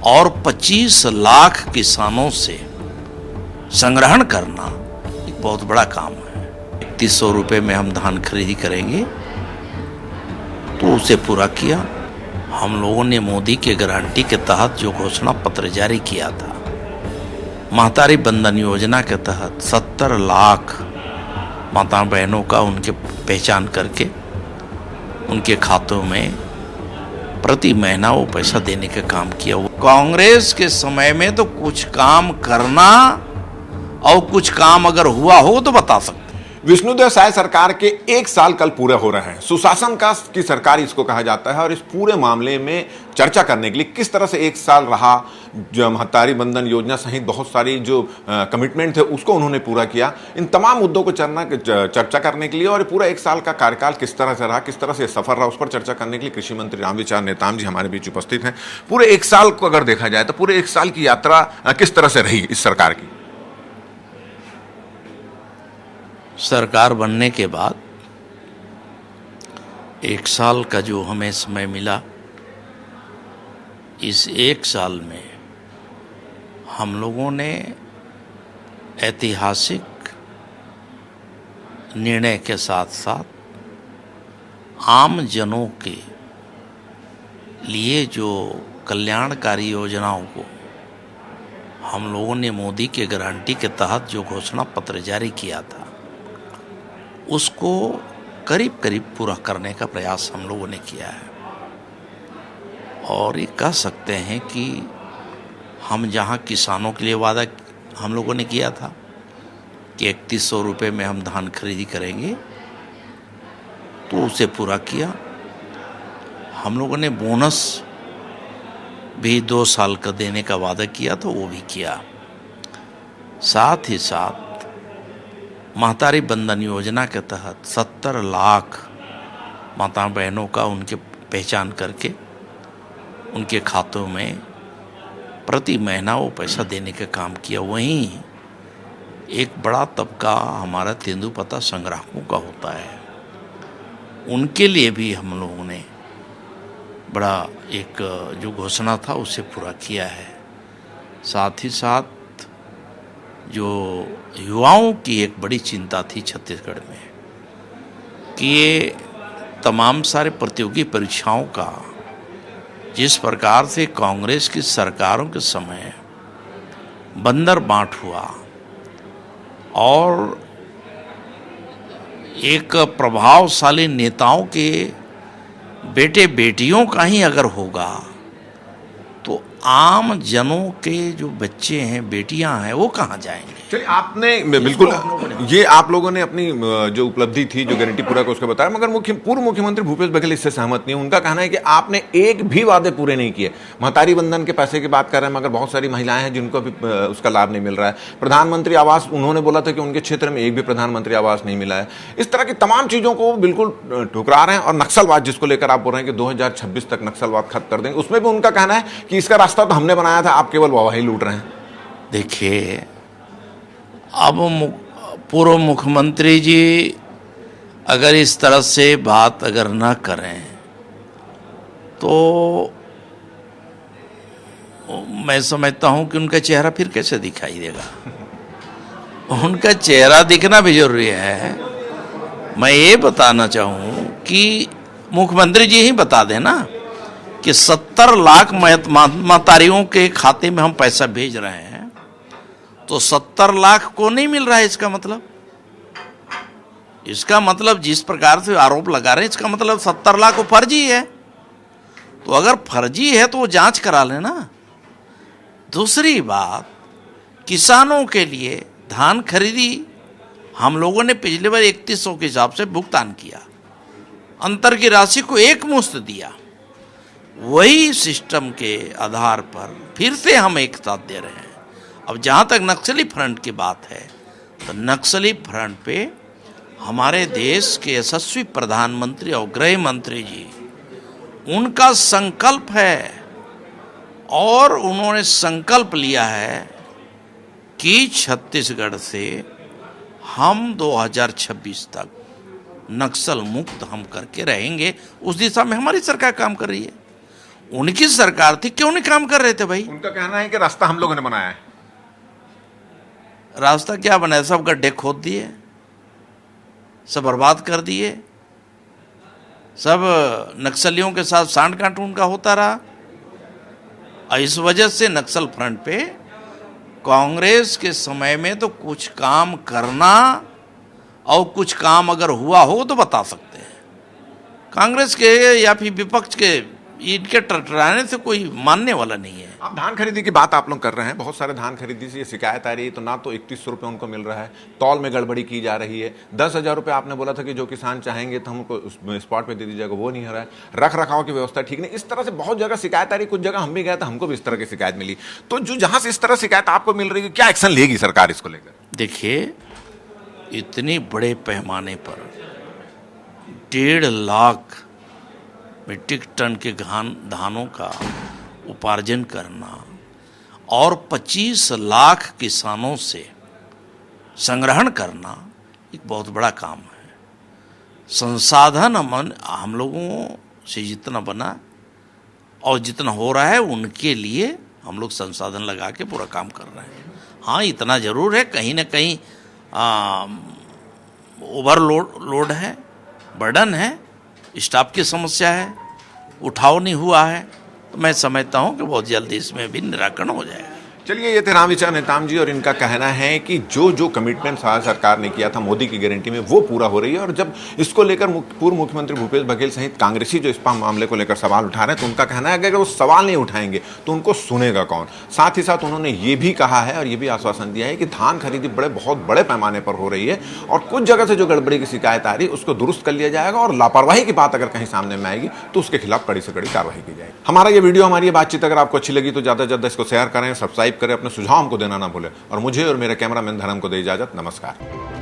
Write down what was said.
और 25 लाख किसानों से संग्रहण करना एक बहुत बड़ा काम है। 3100 रुपये में हम धान खरीदी करेंगे, तो उसे पूरा किया। हम लोगों ने मोदी के गारंटी के तहत जो घोषणा पत्र जारी किया था, महतारी बंधन योजना के तहत 70 लाख माता बहनों का उनके पहचान करके उनके खातों में प्रति महीना वो पैसा देने का काम किया। कांग्रेस के समय में तो कुछ काम करना और कुछ काम अगर हुआ हो तो बता सकते। विष्णुदेव साय सरकार के 1 साल कल पूरे हो रहे हैं। सुशासन का की सरकार इसको कहा जाता है और इस पूरे मामले में चर्चा करने के लिए किस तरह से 1 साल रहा, जो महतारी बंधन योजना सहित बहुत सारी जो कमिटमेंट थे उसको उन्होंने पूरा किया, इन तमाम मुद्दों को चर्चा करने के लिए और पूरा 1 साल का कार्यकाल किस तरह से रहा, किस तरह से सफर रहा, उस पर चर्चा करने के लिए कृषि मंत्री रामविचार नेताम जी हमारे बीच उपस्थित हैं। पूरे 1 साल को अगर देखा जाए तो पूरे 1 साल की यात्रा किस तरह से रही इस सरकार की? सरकार बनने के बाद 1 साल का जो हमें समय मिला, इस 1 साल में हम लोगों ने ऐतिहासिक निर्णय के साथ साथ आम जनों के लिए जो कल्याणकारी योजनाओं को हम लोगों ने मोदी के गारंटी के तहत जो घोषणा पत्र जारी किया था, उसको करीब करीब पूरा करने का प्रयास हम लोगों ने किया है। और ये कह सकते हैं कि हम जहां किसानों के लिए वादा हम लोगों ने किया था कि 3100 रुपये में हम धान खरीदी करेंगे, तो उसे पूरा किया। हम लोगों ने बोनस भी 2 साल का देने का वादा किया, तो वो भी किया। साथ ही साथ महतारी बंधन योजना के तहत 70 लाख माता बहनों का उनके पहचान करके उनके खातों में प्रति महीना वो पैसा देने का काम किया। वहीं एक बड़ा तबका हमारा तेंदुपत्ता संग्राहकों का होता है, उनके लिए भी हम लोगों ने बड़ा एक जो घोषणा था उसे पूरा किया है। साथ ही साथ जो युवाओं की एक बड़ी चिंता थी छत्तीसगढ़ में कि ये तमाम सारे प्रतियोगी परीक्षाओं का जिस प्रकार से कांग्रेस की सरकारों के समय बंदर बांट हुआ और एक प्रभावशाली नेताओं के बेटे बेटियों का ही अगर होगा, तो आम जनों के जो बच्चे हैं, बेटियां हैं, वो कहाँ जाएंगे? चलिए, आपने बिल्कुल ये आप लोगों ने अपनी जो उपलब्धि थी, जो गारंटी पूरा का उसका बताया, मगर पूर्व मुख्यमंत्री भूपेश बघेल इससे सहमत नहीं है। उनका कहना है कि आपने एक भी वादे पूरे नहीं किए। महतारी बंधन के पैसे की बात कर रहे हैं, मगर बहुत सारी महिलाएं हैं जिनको अभी उसका लाभ नहीं मिल रहा है। प्रधानमंत्री आवास, उन्होंने बोला था कि उनके क्षेत्र में एक भी प्रधानमंत्री आवास नहीं मिला है। इस तरह की तमाम चीजों को बिल्कुल ठुकरा रहे हैं। और नक्सलवाद जिसको लेकर आप बोल रहे हैं कि 2026 तक नक्सलवाद खत्म कर देंगे, उसमें भी उनका कहना है कि इसका रास्ता तो हमने बनाया था, आप केवल वाहवाही लूट रहे हैं। देखिए, अब पूर्व मुख्यमंत्री जी अगर इस तरह से बात अगर ना करें तो मैं समझता हूं कि उनका चेहरा फिर कैसे दिखाई देगा। उनका चेहरा दिखना भी जरूरी है। मैं ये बताना चाहूं कि मुख्यमंत्री जी ही बता देना कि 70 लाख महतारियों के खाते में हम पैसा भेज रहे हैं, तो 70 लाख को नहीं मिल रहा है। इसका मतलब जिस प्रकार से आरोप लगा रहे हैं, इसका मतलब 70 लाख को फर्जी है। तो अगर फर्जी है तो वो जांच करा लेना। दूसरी बात, किसानों के लिए धान खरीदी हम लोगों ने पिछले बार 3100 के हिसाब से भुगतान किया, अंतर की राशि को एक मुश्त दिया। वही सिस्टम के आधार पर फिर से हम एक साथ दे रहे हैं। अब जहाँ तक नक्सली फ्रंट की बात है, तो नक्सली फ्रंट पे हमारे देश के यशस्वी प्रधानमंत्री और गृह मंत्री जी, उनका संकल्प है और उन्होंने संकल्प लिया है कि छत्तीसगढ़ से हम 2026 तक नक्सल मुक्त हम करके रहेंगे। उस दिशा में हमारी सरकार काम कर रही है। उनकी सरकार थी, क्यों नहीं काम कर रहे थे भाई? उनका कहना है कि रास्ता हम लोगों ने बनाया है। रास्ता क्या बनाया? सब गड्ढे खोद दिए, सब बर्बाद कर दिए, सब नक्सलियों के साथ सांड कांट उनका होता रहा। और इस वजह से नक्सल फ्रंट पे कांग्रेस के समय में तो कुछ काम करना, और कुछ काम अगर हुआ हो तो बता सकते हैं। कांग्रेस के या फिर विपक्ष के इनके टटराने से कोई मानने वाला नहीं है। अब धान खरीदी की बात आप लोग कर रहे हैं, बहुत सारे धान खरीदी से ये शिकायत आ रही है, तो ना तो 3100 रुपये उनको मिल रहा है, तौल में गड़बड़ी की जा रही है। 10,000 रुपये आपने बोला था कि जो किसान चाहेंगे तो हमको स्पॉट पे दे दीजिएगा, वो नहीं हो रहा है। रख रखाव की व्यवस्था ठीक नहीं, इस तरह से बहुत जगह शिकायत आ रही है। कुछ जगह हम भी गए तो हमको भी इस तरह की शिकायत मिली। तो जो जहां से इस तरह शिकायत आपको मिल रही है, क्या एक्शन लेगी सरकार इसको लेकर? देखिए, इतने बड़े पैमाने पर 1.5 लाख मीट्रिक टन के धानों का उपार्जन करना और 25 लाख किसानों से संग्रहण करना एक बहुत बड़ा काम है। संसाधन हम लोगों से जितना बना और जितना हो रहा है, उनके लिए हम लोग संसाधन लगा के पूरा काम कर रहे हैं। हाँ, इतना ज़रूर है, कहीं ना कहीं ओवरलोड है, बर्डन है, स्टाफ की समस्या है, उठाव नहीं हुआ है। तो मैं समझता हूं कि बहुत जल्दी इसमें भी निराकरण हो जाएगा। चलिए, ये थे रामविचार नेताम जी, और इनका कहना है कि जो जो कमिटमेंट सरकार ने किया था मोदी की गारंटी में, वो पूरा हो रही है। और जब इसको लेकर पूर्व मुख्यमंत्री भूपेश बघेल सहित कांग्रेसी जो इस मामले को लेकर सवाल उठा रहे हैं, तो उनका कहना है कि अगर वो सवाल नहीं उठाएंगे तो उनको सुनेगा कौन। साथ ही साथ उन्होंने ये भी कहा है और ये भी आश्वासन दिया है कि धान खरीदी बहुत बड़े पैमाने पर हो रही है, और कुछ जगह से जो गड़बड़ी की शिकायत आ रही है उसको दुरुस्त कर लिया जाएगा, और लापरवाही की बात अगर कहीं सामने में आएगी तो उसके खिलाफ कड़ी से कड़ी कार्रवाई की जाएगी। हमारा ये वीडियो, हमारी ये बातचीत अगर आपको अच्छी लगी तो ज्यादा से ज्यादा इसको शेयर करें, सब्सक्राइब करें, अपने सुझाव हमको देना ना भूलें, और मुझे और मेरे कैमरामैन धर्म को दे इजाजत। नमस्कार।